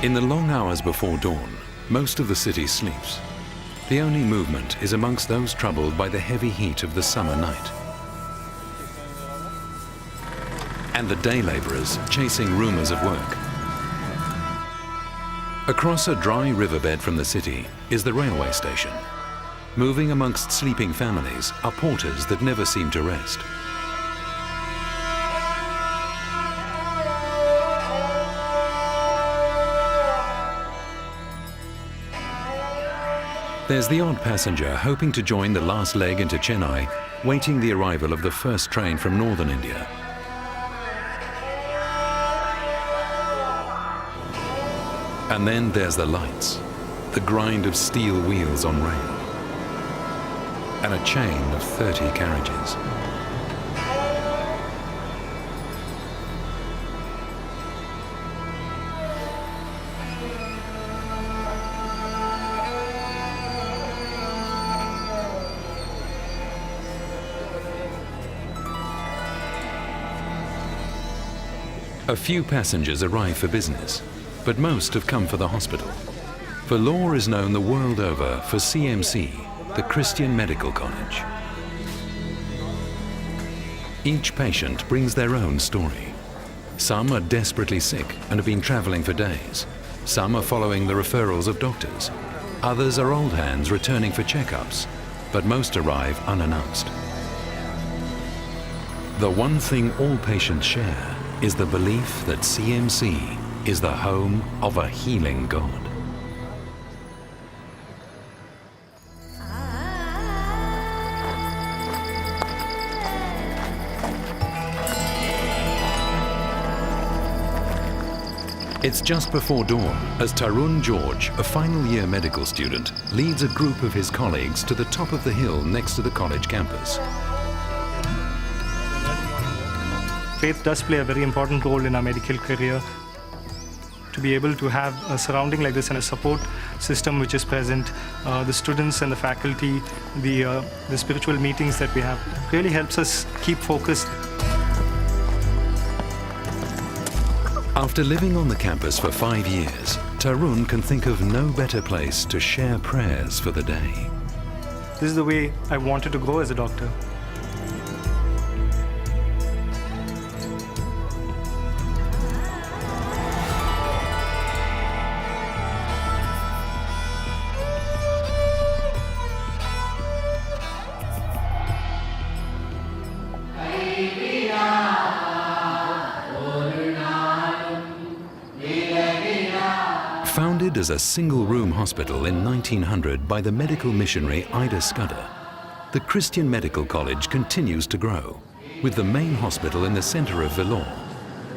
In the long hours before dawn, most of the city sleeps. The only movement is amongst those troubled by the heavy heat of the summer night. And the day laborers chasing rumors of work. Across a dry riverbed from the city is the railway station. Moving amongst sleeping families are porters that never seem to rest. There's the odd passenger hoping to join the last leg into Chennai, waiting the arrival of the first train from northern India. And then there's the lights, the grind of steel wheels on rail, and a chain of 30 carriages. A few passengers arrive for business, but most have come for the hospital. Vellore is known the world over for CMC, the Christian Medical College. Each patient brings their own story. Some are desperately sick and have been traveling for days. Some are following the referrals of doctors. Others are old hands returning for checkups, but most arrive unannounced. The one thing all patients share is the belief that CMC is the home of a healing God. It's just before dawn as Tarun George, a final year medical student, leads a group of his colleagues to the top of the hill next to the college campus. Faith does play a very important role in our medical career. To be able to have a surrounding like this and a support system which is present, the students and the faculty, the spiritual meetings that we have, really helps us keep focused. After living on the campus for 5 years, Tarun can think of no better place to share prayers for the day. This is the way I wanted to grow as a doctor. Founded as a single-room hospital in 1900 by the medical missionary Ida Scudder, the Christian Medical College continues to grow, with the main hospital in the centre of Vellore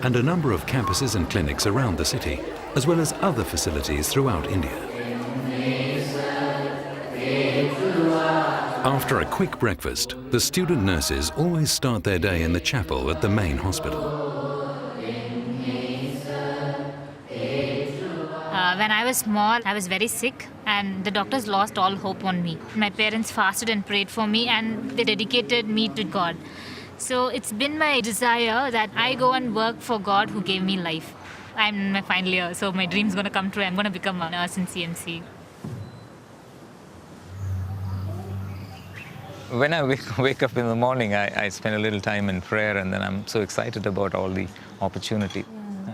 and a number of campuses and clinics around the city, as well as other facilities throughout India. After a quick breakfast, the student nurses always start their day in the chapel at the main hospital. When I was small, I was very sick and the doctors lost all hope on me. My parents fasted and prayed for me and they dedicated me to God. So it's been my desire that I go and work for God who gave me life. I'm in my final year, so my dream's going to come true. I'm going to become a nurse in CMC. When I wake up in the morning, I spend a little time in prayer, and then I'm so excited about all the opportunity.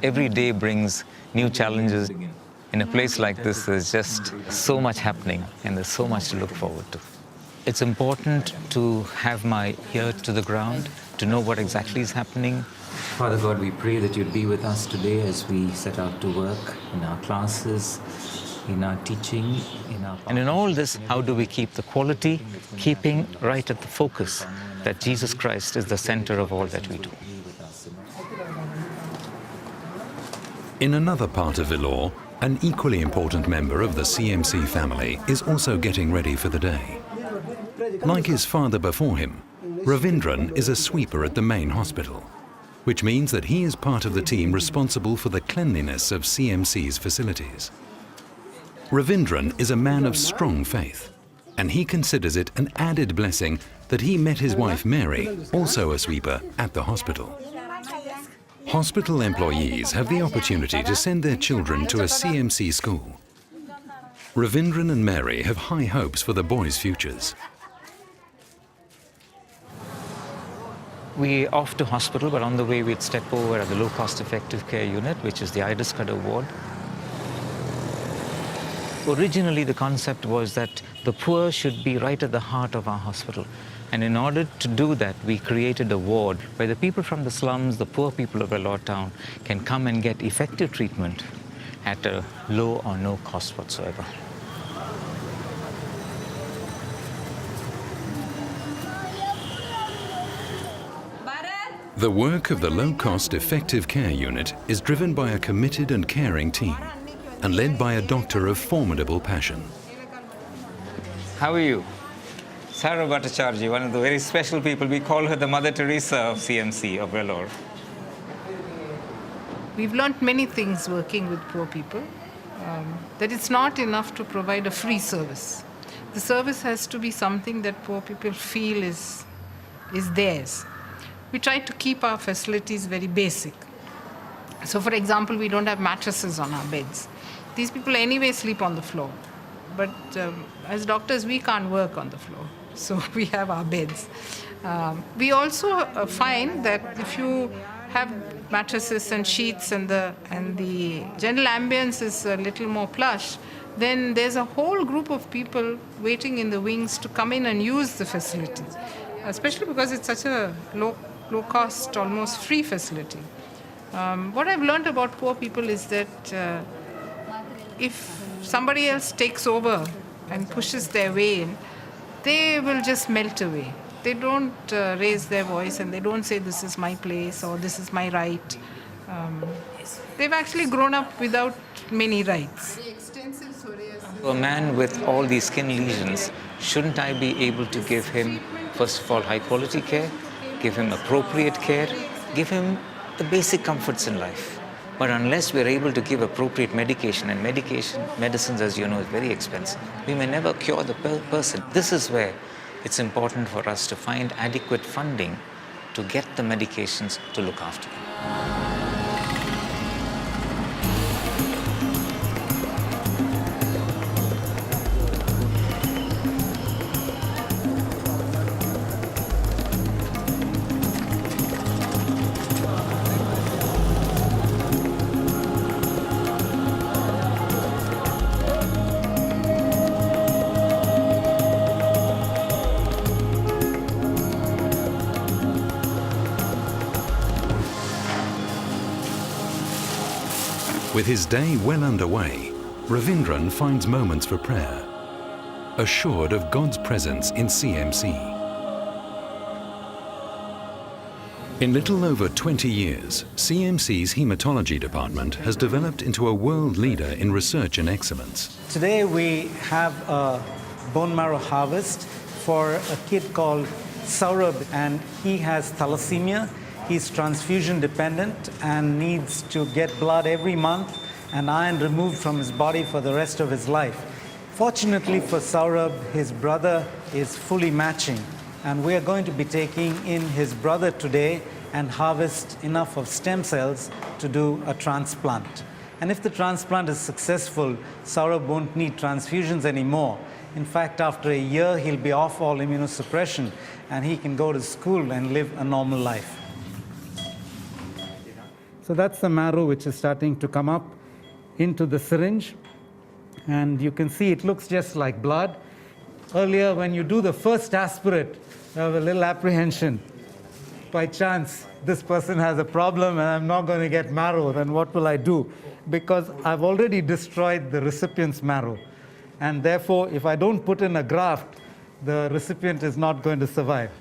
Every day brings new challenges. In a place like this, there's just so much happening, and there's so much to look forward to. It's important to have my ear to the ground, to know what exactly is happening. Father God, we pray that you'd be with us today as we set out to work in our classes, in our teaching, in our... And in all this, how do we keep the quality, keeping right at the focus that Jesus Christ is the center of all that we do. In another part of Vellore, an equally important member of the CMC family is also getting ready for the day. Like his father before him, Ravindran is a sweeper at the main hospital, which means that he is part of the team responsible for the cleanliness of CMC's facilities. Ravindran is a man of strong faith, and he considers it an added blessing that he met his wife Mary, also a sweeper, at the hospital. Hospital employees have the opportunity to send their children to a CMC school. Ravindran and Mary have high hopes for the boys' futures. We're off to hospital, but on the way we'd step over at the low-cost effective care unit, which is the iris cutter ward. Originally, the concept was that the poor should be right at the heart of our hospital. And in order to do that, we created a ward where the people from the slums, the poor people of Vellore town, can come and get effective treatment at a low or no cost whatsoever. The work of the low-cost effective care unit is driven by a committed and caring team and led by a doctor of formidable passion. How are you? Sarah Bhattacharjee, one of the very special people. We call her the Mother Teresa of CMC, of Vellore. We've learnt many things working with poor people, that it's not enough to provide a free service. The service has to be something that poor people feel is theirs. We try to keep our facilities very basic. So for example, we don't have mattresses on our beds. These people anyway sleep on the floor. But as doctors, we can't work on the floor. So we have our beds. We also find that if you have mattresses and sheets and the general ambience is a little more plush, then there's a whole group of people waiting in the wings to come in and use the facilities, especially because it's such a low cost, almost free facility. What I've learned about poor people is that if somebody else takes over and pushes their way in, they will just melt away. They don't raise their voice and they don't say this is my place or this is my right. They've actually grown up without many rights. A man with all these skin lesions, shouldn't I be able to give him, first of all, high quality care, give him appropriate care, give him the basic comforts in life? But unless we're able to give appropriate medication, and medicines, as you know, is very expensive, we may never cure the person. This is where it's important for us to find adequate funding to get the medications to look after them. With his day well underway, Ravindran finds moments for prayer, assured of God's presence in CMC. In little over 20 years, CMC's hematology department has developed into a world leader in research and excellence. Today we have a bone marrow harvest for a kid called Saurabh, and he has thalassemia. He's transfusion dependent and needs to get blood every month and iron removed from his body for the rest of his life. Fortunately for Saurabh, his brother is fully matching, and we are going to be taking in his brother today and harvest enough of stem cells to do a transplant. And if the transplant is successful, Saurabh won't need transfusions anymore. In fact, after a year, he'll be off all immunosuppression and he can go to school and live a normal life. So that's the marrow which is starting to come up into the syringe. And you can see it looks just like blood. Earlier, when you do the first aspirate, you have a little apprehension. By chance, this person has a problem and I'm not going to get marrow, then what will I do? Because I've already destroyed the recipient's marrow. And therefore, if I don't put in a graft, the recipient is not going to survive.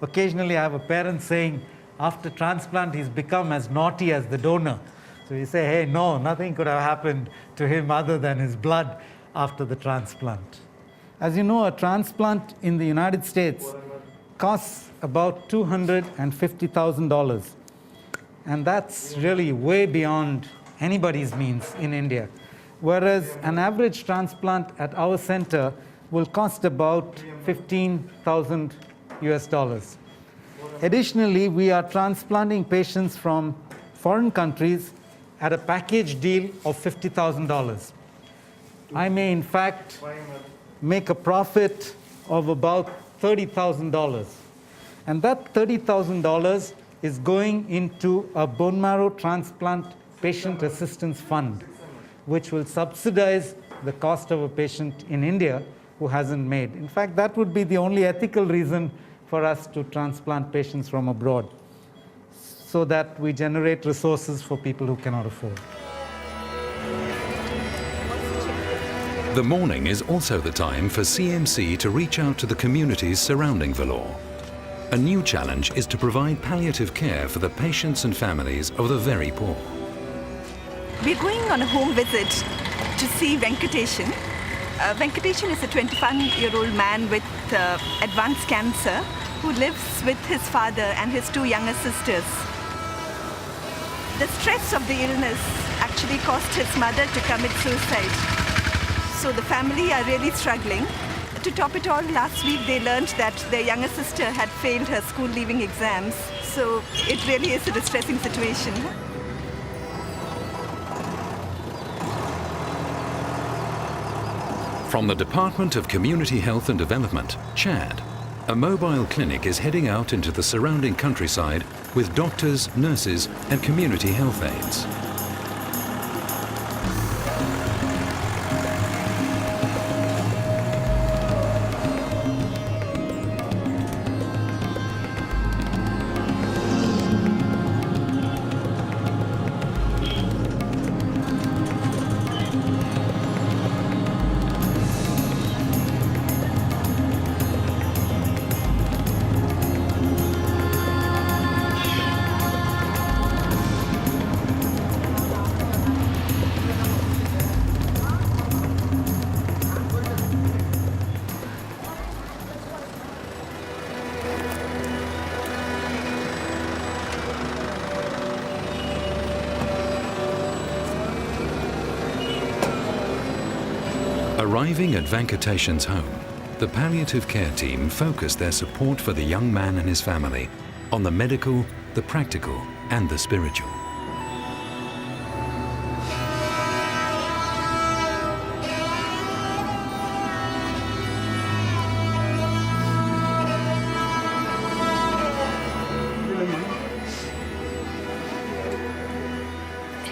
Occasionally, I have a parent saying, after transplant, he's become as naughty as the donor. So you say, hey, no, nothing could have happened to him other than his blood after the transplant. As you know, a transplant in the United States costs about $250,000. And that's really way beyond anybody's means in India. Whereas an average transplant at our center will cost about $15,000 US. Additionally, we are transplanting patients from foreign countries at a package deal of $50,000. I may, in fact, make a profit of about $30,000. And that $30,000 is going into a bone marrow transplant patient assistance fund, which will subsidize the cost of a patient in India who hasn't made. In fact, that would be the only ethical reason for us to transplant patients from abroad, so that we generate resources for people who cannot afford. The morning is also the time for CMC to reach out to the communities surrounding Vellore. A new challenge is to provide palliative care for the patients and families of the very poor. We're going on a home visit to see Venkateshan. Venkateshan is a 21-year-old man with advanced cancer who lives with his father and his two younger sisters. The stress of the illness actually caused his mother to commit suicide. So the family are really struggling. To top it all, last week they learned that their younger sister had failed her school leaving exams. So it really is a distressing situation. From the Department of Community Health and Development, CHAD, a mobile clinic is heading out into the surrounding countryside with doctors, nurses, and community health aides. Arriving at Venkateshan's home, the palliative care team focused their support for the young man and his family on the medical, the practical, and the spiritual.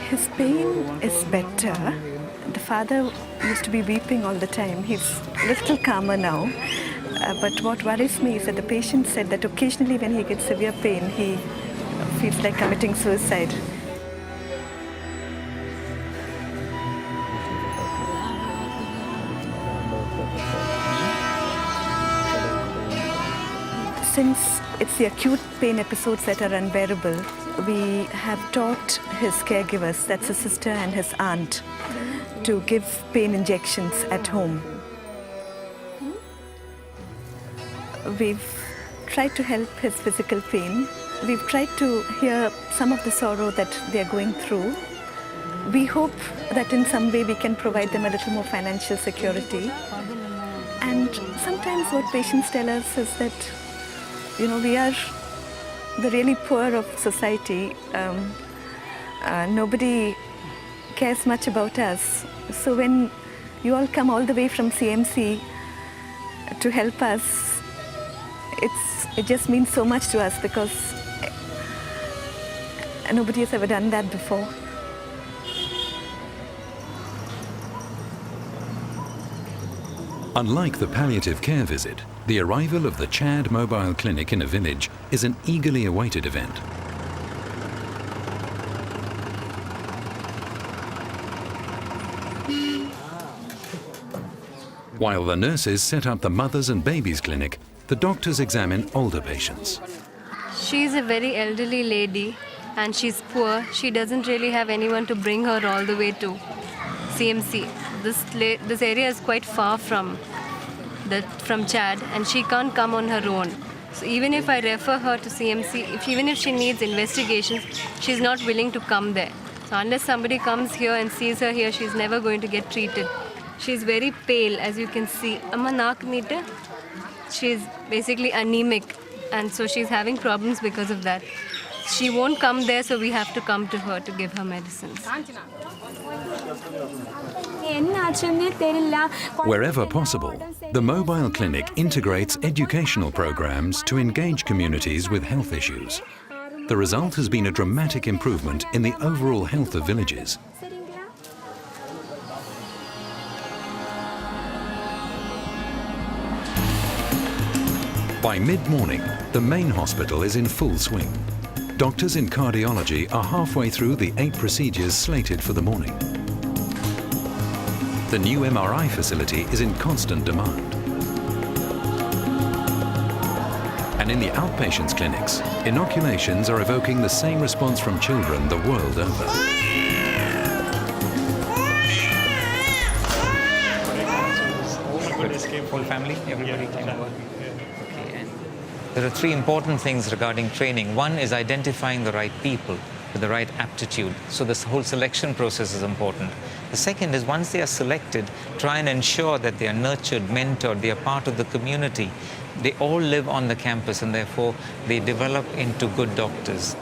His pain is better. The father used to be weeping all the time. He's a little calmer now. But what worries me is that the patient said that occasionally when he gets severe pain, he feels like committing suicide. Since it's the acute pain episodes that are unbearable, we have taught his caregivers, that's his sister and his aunt, to give pain injections at home. We've tried to help his physical pain. We've tried to hear some of the sorrow that they're going through. We hope that in some way we can provide them a little more financial security. And sometimes what patients tell us is that, we are the really poor of society. Nobody cares much about us. So when you all come all the way from CMC to help us, it just means so much to us because nobody has ever done that before. Unlike the palliative care visit, the arrival of the CHAD mobile clinic in a village is an eagerly awaited event. While the nurses set up the mothers and babies clinic, the doctors examine older patients. She's a very elderly lady and she's poor. She doesn't really have anyone to bring her all the way to CMC. This area is quite far from CHAD and she can't come on her own. So even if I refer her to CMC, even if she needs investigations, she's not willing to come there. So unless somebody comes here and sees her here, she's never going to get treated. She's very pale, as you can see. Amma naak meter. She's basically anemic, and so she's having problems because of that. She won't come there, so we have to come to her to give her medicines. Wherever possible, the mobile clinic integrates educational programs to engage communities with health issues. The result has been a dramatic improvement in the overall health of villages. By mid-morning, the main hospital is in full swing. Doctors in cardiology are halfway through the 8 procedures slated for the morning. The new MRI facility is in constant demand. And in the outpatients clinics, inoculations are evoking the same response from children the world over. Good escape, whole family, everybody can work. Okay, and there are 3 important things regarding training. One is identifying the right people with the right aptitude. So this whole selection process is important. The second is once they are selected, try and ensure that they are nurtured, mentored, they are part of the community. They all live on the campus and therefore they develop into good doctors.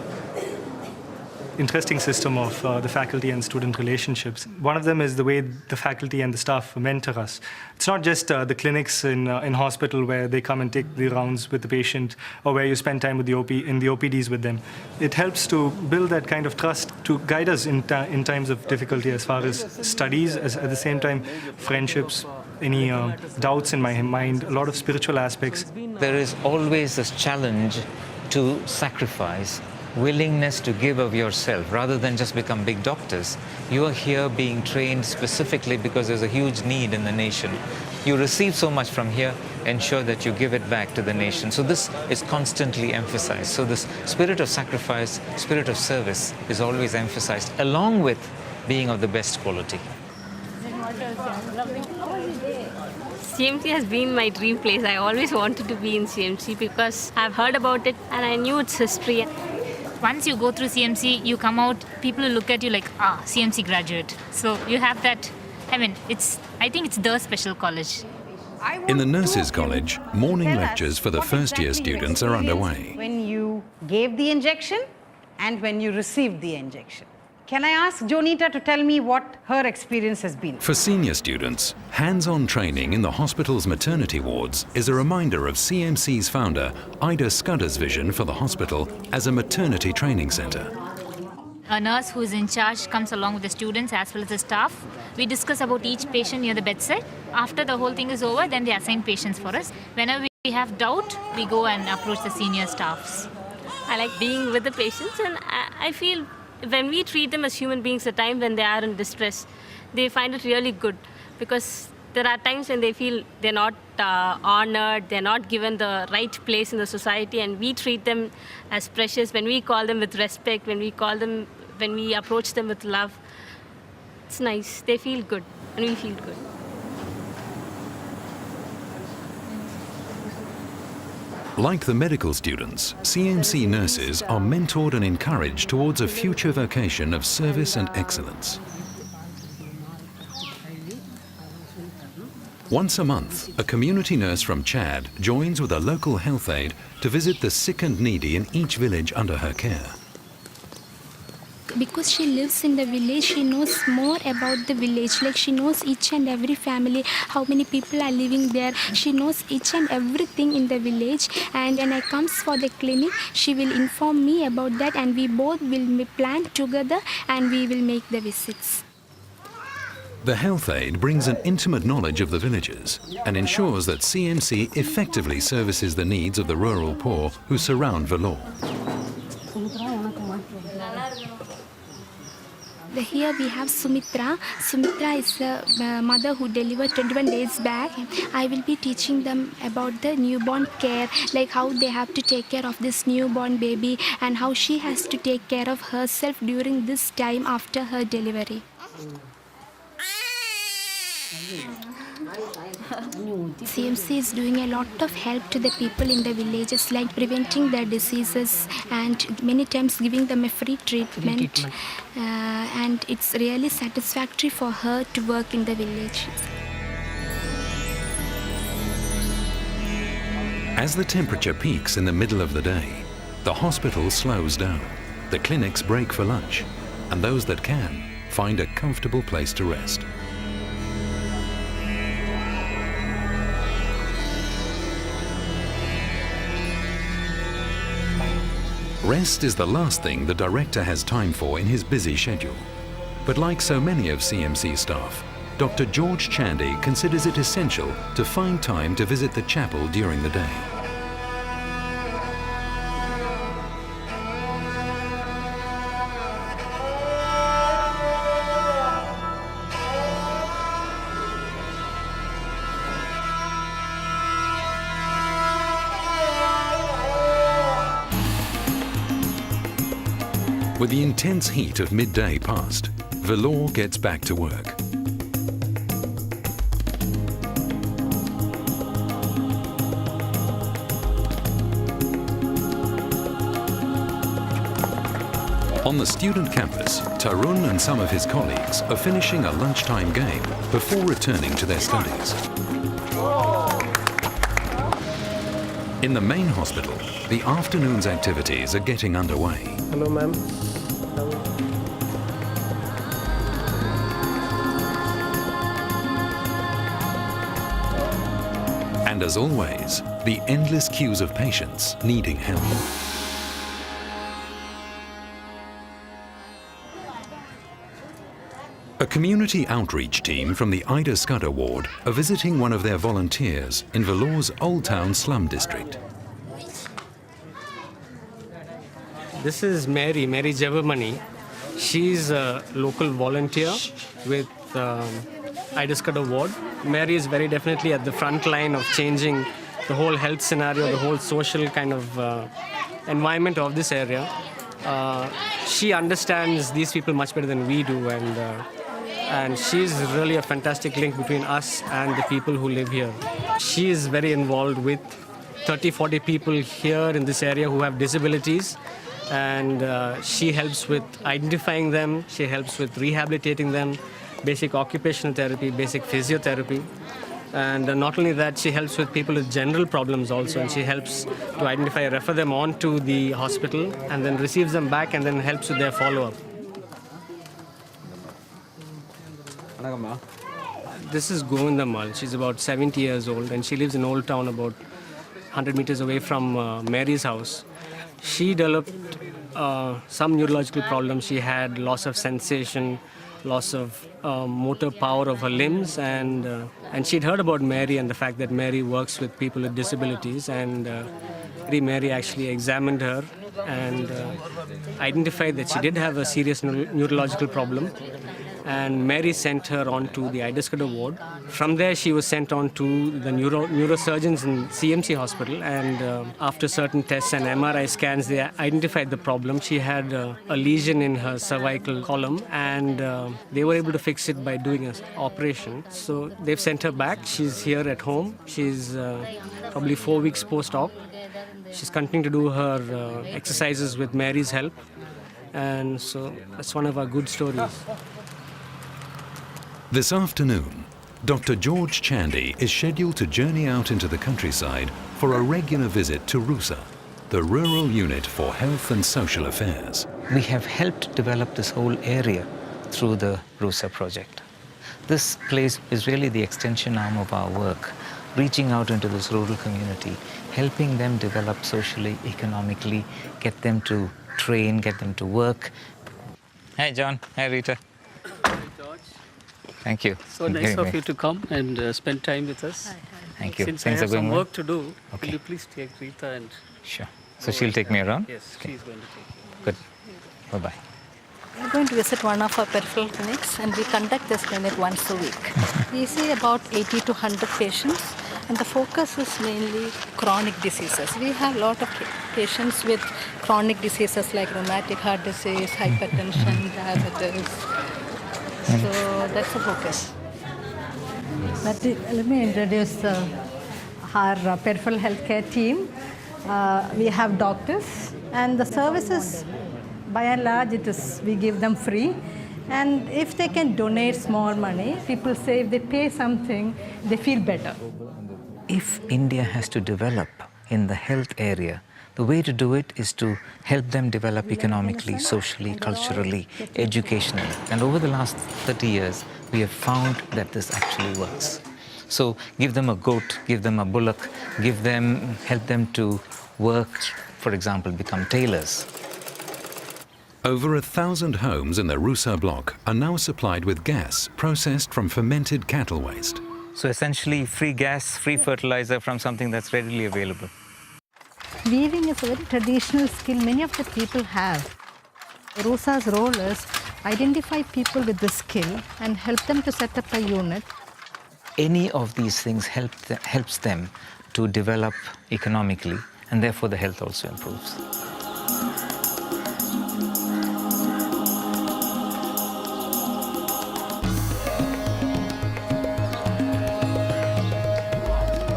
Interesting system of the faculty and student relationships. One of them is the way the faculty and the staff mentor us. It's not just the clinics in hospital where they come and take the rounds with the patient or where you spend time with the in the OPDs with them. It helps to build that kind of trust to guide us in times of difficulty as far as studies, at the same time friendships, any doubts in my mind, a lot of spiritual aspects. There is always this challenge to sacrifice, willingness to give of yourself rather than just become big doctors. You are here being trained specifically because there's a huge need in the nation. You receive so much from here, ensure that you give it back to the nation. So this is constantly emphasized. So this spirit of sacrifice, spirit of service is always emphasized along with being of the best quality. CMC has been my dream place. I always wanted to be in CMC because I've heard about it and I knew its history. Once you go through CMC, you come out, people will look at you like, CMC graduate. So you have that, I think it's the special college. In the Nurses' College, morning lectures for the first-year students are underway. When you gave the injection and when you received the injection. Can I ask Jonita to tell me what her experience has been? For senior students, hands-on training in the hospital's maternity wards is a reminder of CMC's founder, Ida Scudder's vision for the hospital as a maternity training centre. A nurse who is in charge comes along with the students as well as the staff. We discuss about each patient near the bedside. After the whole thing is over, then they assign patients for us. Whenever we have doubt, we go and approach the senior staffs. I like being with the patients, and I feel when we treat them as human beings, the time when they are in distress, they find it really good because there are times when they feel they're not honored, they're not given the right place in the society, and we treat them as precious. When we call them with respect, when we approach them with love, it's nice. They feel good and we feel good. Like the medical students, CMC nurses are mentored and encouraged towards a future vocation of service and excellence. Once a month, a community nurse from Chad joins with a local health aide to visit the sick and needy in each village under her care. Because she lives in the village, she knows more about the village. Like she knows each and every family, how many people are living there. She knows each and everything in the village. And when I comes for the clinic, she will inform me about that, and we both will plan together and we will make the visits. The health aide brings an intimate knowledge of the villagers and ensures that CMC effectively services the needs of the rural poor who surround Vellore. Here we have Sumitra. Sumitra is a mother who delivered 21 days back. I will be teaching them about the newborn care, like how they have to take care of this newborn baby and how she has to take care of herself during this time after her delivery. CMC is doing a lot of help to the people in the villages, like preventing their diseases and many times giving them a free treatment. And it's really satisfactory for her to work in the village. As the temperature peaks in the middle of the day, the hospital slows down. the clinics break for lunch, and those that can find a comfortable place to rest. Rest is the last thing the director has time for in his busy schedule. But like so many of CMC staff, Dr. George Chandy considers it essential to find time to visit the chapel during the day. With the intense heat of midday past, Vellore gets back to work. On the student campus, Tarun and some of his colleagues are finishing a lunchtime game before returning to their studies. In the main hospital, the afternoon's activities are getting underway. Hello, ma'am. And as always, the endless queues of patients needing help. A community outreach team from the Ida Scudder ward are visiting one of their volunteers in Vellore's Old Town slum district. This is Mary Jevamani. She's a local volunteer with Ida Scudder ward. Mary is very definitely at the front line of changing the whole health scenario, the whole social kind of environment of this area. She understands these people much better than we do, and she's really a fantastic link between us and the people who live here. She is very involved with 30-40 people here in this area who have disabilities, and she helps with identifying them, she helps with rehabilitating them, basic occupational therapy, basic physiotherapy. And not only that, she helps with people with general problems also, and she helps to identify, refer them on to the hospital, and then receives them back and then helps with their follow-up. This is Govindamal. She's about 70 years old, and she lives in Old Town, about 100 meters away from Mary's house. She developed some neurological problems. She had loss of sensation, loss of motor power of her limbs, and she'd heard about Mary and the fact that Mary works with people with disabilities, and Mary actually examined her and identified that she did have a serious neurological problem. And Mary sent her on to the Ida Scudder ward. From there, she was sent on to the neurosurgeons in CMC hospital. And after certain tests and MRI scans, they identified the problem. She had a lesion in her cervical column, and they were able to fix it by doing an operation. So they've sent her back. She's here at home. She's probably 4 weeks post-op. She's continuing to do her exercises with Mary's help. And so that's one of our good stories. This afternoon, Dr. George Chandy is scheduled to journey out into the countryside for a regular visit to RUSA, the Rural Unit for Health and Social Affairs. We have helped develop this whole area through the RUSA project. This place is really the extension arm of our work, reaching out into this rural community, helping them develop socially, economically, get them to train, get them to work. Hi, John. Hi, Rita. Thank you. So nice of you to come and spend time with us. Thank you. Since Things I have are going some well? work to do, Okay. will you please take Rita and... Sure. So she'll take me around? Yes, Okay. she's going to take you. Good. Bye-bye. We're going to visit one of our peripheral clinics, and we conduct this clinic once a week. We see about 80 to 100 patients, and the focus is mainly chronic diseases. We have a lot of patients with chronic diseases like rheumatic heart disease, hypertension, diabetes. So that's the focus. Let me introduce our peripheral healthcare team. We have doctors, and the services, by and large, we give them free. And if they can donate small money, people say if they pay something, they feel better. If India has to develop in the health area, The way to do it is to help them develop economically, socially, culturally, educationally. And over the last 30 years, we have found that this actually works. So give them a goat, give them a bullock, help them to work, for example, become tailors. Over 1,000 homes in the Rusa block are now supplied with gas processed from fermented cattle waste. So essentially free gas, free fertilizer from something that's readily available. Weaving is a very traditional skill many of the people have. Rusa's role is identify people with the skill and help them to set up a unit. Any of these things helps them to develop economically, and therefore the health also improves.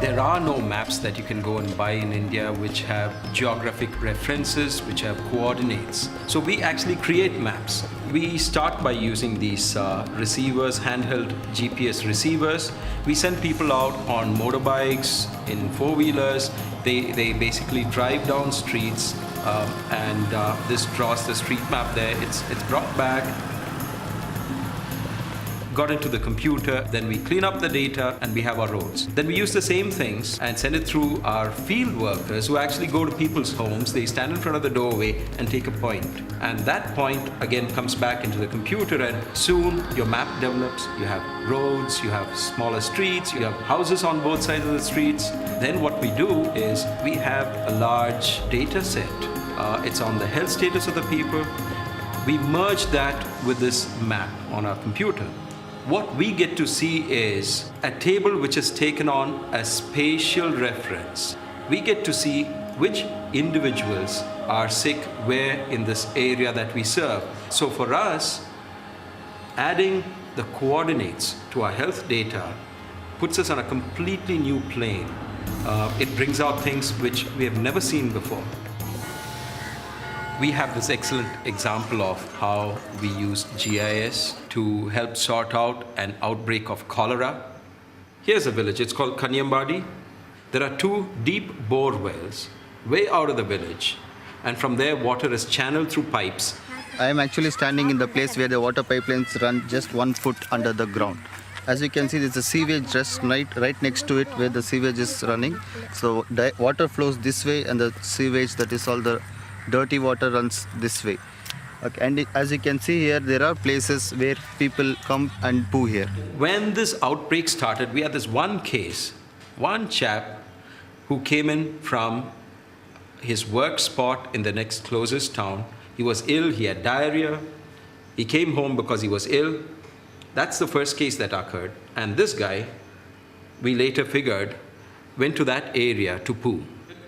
There are no maps that you can go and buy in India which have geographic references, which have coordinates. So we actually create maps. We start by using these receivers, handheld GPS receivers. We send people out on motorbikes, in four-wheelers. They basically drive down streets and this draws the street map there. It's brought back, got into the computer, then we clean up the data and we have our roads. Then we use the same things and send it through our field workers who actually go to people's homes. They stand in front of the doorway and take a point. And that point again comes back into the computer, and soon your map develops. You have roads, you have smaller streets, you have houses on both sides of the streets. Then what we do is we have a large data set. It's on the health status of the people. We merge that with this map on our computer. What we get to see is a table which is taken on a spatial reference. We get to see which individuals are sick where in this area that we serve. So for us, adding the coordinates to our health data puts us on a completely new plane. It brings out things which we have never seen before. We have this excellent example of how we use GIS to help sort out an outbreak of cholera. Here's a village, it's called Kanyambadi. There are 2 deep bore wells way out of the village, and from there water is channeled through pipes. I am actually standing in the place where the water pipelines run just 1 foot under the ground. As you can see, there's a sewage just right next to it where the sewage is running. So the water flows this way, and the sewage, that is all the dirty water, runs this way. Okay, and as you can see here, there are places where people come and poo here. When this outbreak started, we had this one case, one chap who came in from his work spot in the next closest town. He was ill, he had diarrhea. He came home because he was ill. That's the first case that occurred. And this guy, we later figured, went to that area to poo.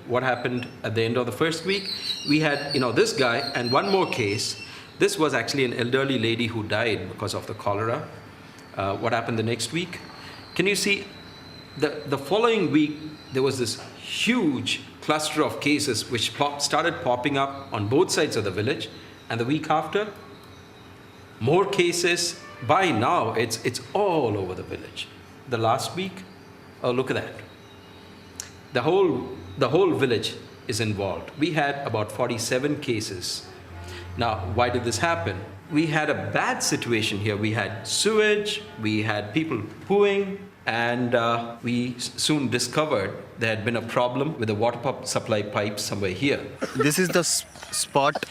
What happened at the end of the first week? We had, this guy and one more case. This was actually an elderly lady who died because of the cholera. What happened the next week? Can you see, the following week, there was this huge cluster of cases which started popping up on both sides of the village. And the week after, more cases. By now, it's all over the village. The last week, oh, look at that. The whole village is involved. We had about 47 cases. Now, why did this happen? We had a bad situation here. We had sewage, we had people pooing, and we soon discovered there had been a problem with the water supply pipe somewhere here. This is the spot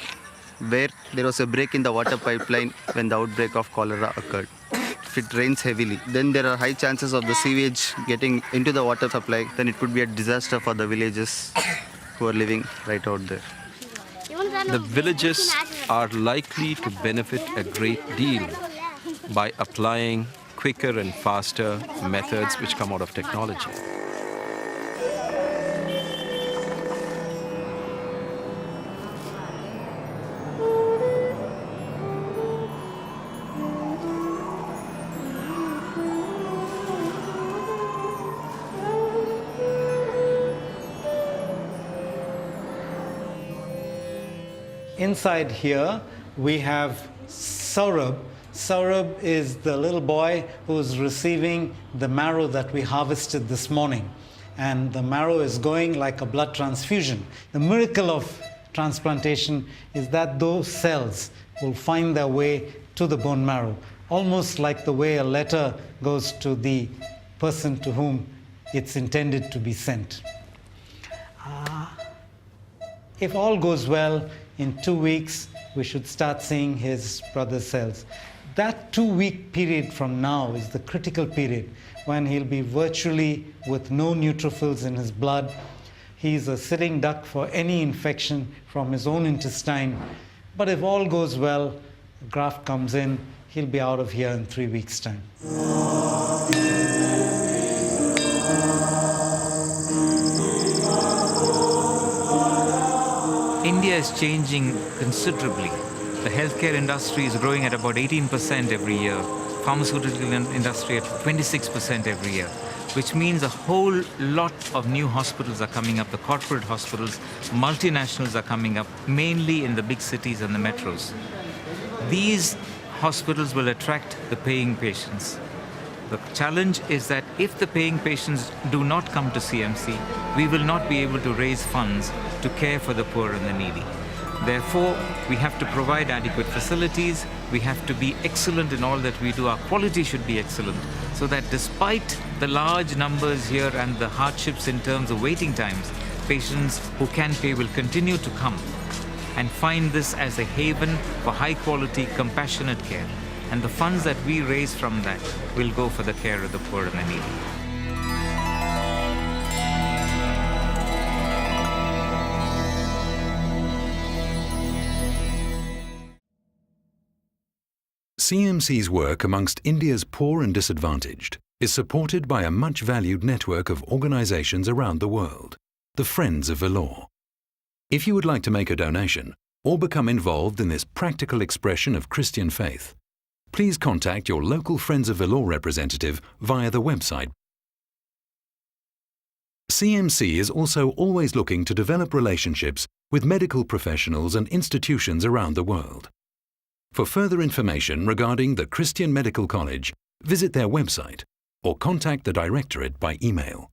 where there was a break in the water pipeline when the outbreak of cholera occurred. If it rains heavily, then there are high chances of the sewage getting into the water supply. Then it could be a disaster for the villages who are living right out there. The villages are likely to benefit a great deal by applying quicker and faster methods which come out of technology. Inside here, we have Saurabh. Saurabh is the little boy who's receiving the marrow that we harvested this morning. and the marrow is going like a blood transfusion. The miracle of transplantation is that those cells will find their way to the bone marrow, almost like the way a letter goes to the person to whom it's intended to be sent. If all goes well, in 2 weeks, we should start seeing his brother's cells. That 2-week period from now is the critical period when he'll be virtually with no neutrophils in his blood. He's a sitting duck for any infection from his own intestine. But if all goes well, the graft comes in, he'll be out of here in 3 weeks' time. India is changing considerably. The healthcare industry is growing at about 18% every year. Pharmaceutical industry at 26% every year, which means a whole lot of new hospitals are coming up. The corporate hospitals, multinationals are coming up, mainly in the big cities and the metros. These hospitals will attract the paying patients. The challenge is that if the paying patients do not come to CMC, we will not be able to raise funds to care for the poor and the needy. Therefore, we have to provide adequate facilities, we have to be excellent in all that we do, our quality should be excellent, so that despite the large numbers here and the hardships in terms of waiting times, patients who can pay will continue to come and find this as a haven for high quality, compassionate care. And the funds that we raise from that will go for the care of the poor and the needy. CMC's work amongst India's poor and disadvantaged is supported by a much valued network of organizations around the world, the Friends of Vellore. If you would like to make a donation or become involved in this practical expression of Christian faith, please contact your local Friends of Vellore representative via the website. CMC is also always looking to develop relationships with medical professionals and institutions around the world. For further information regarding the Christian Medical College, visit their website or contact the Directorate by email.